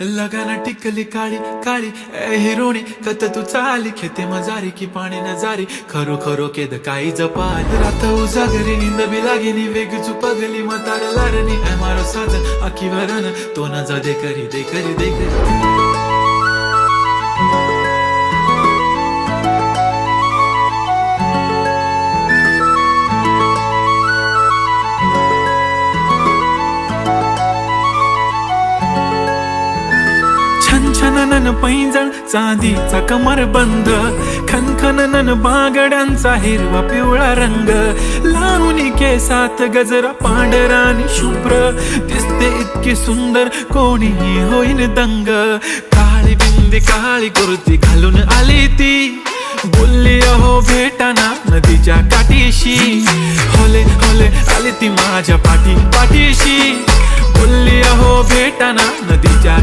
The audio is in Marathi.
लगाना टिकली काळी काळी ए हिरोणी कत तू चाली खेते मजारी की पाणी नजारी खरो खरो केद काही जपाल रात उजागरी निंद बी लागेनी वेग चुपगली मतार लारणी है मारो साजन आखी वरन तो न जा दे करी दे करी दे करी छनछनन पैंजण चांदीचा कमर बंद खनखनन बागड्यांचा हिरवा पिवळा रंग लावणी केसात गजरा पांढरा आणि शुभ्र दिसते इतकी सुंदर कोणीही होईन दंग काळी बिंदी काळी कुर्ती घालून आली ती बोलली अहो भेटाना नदीच्या काठीशी होले होले आली ती माझ्या पाठीशी बोलली अहो भेटाना नदीच्या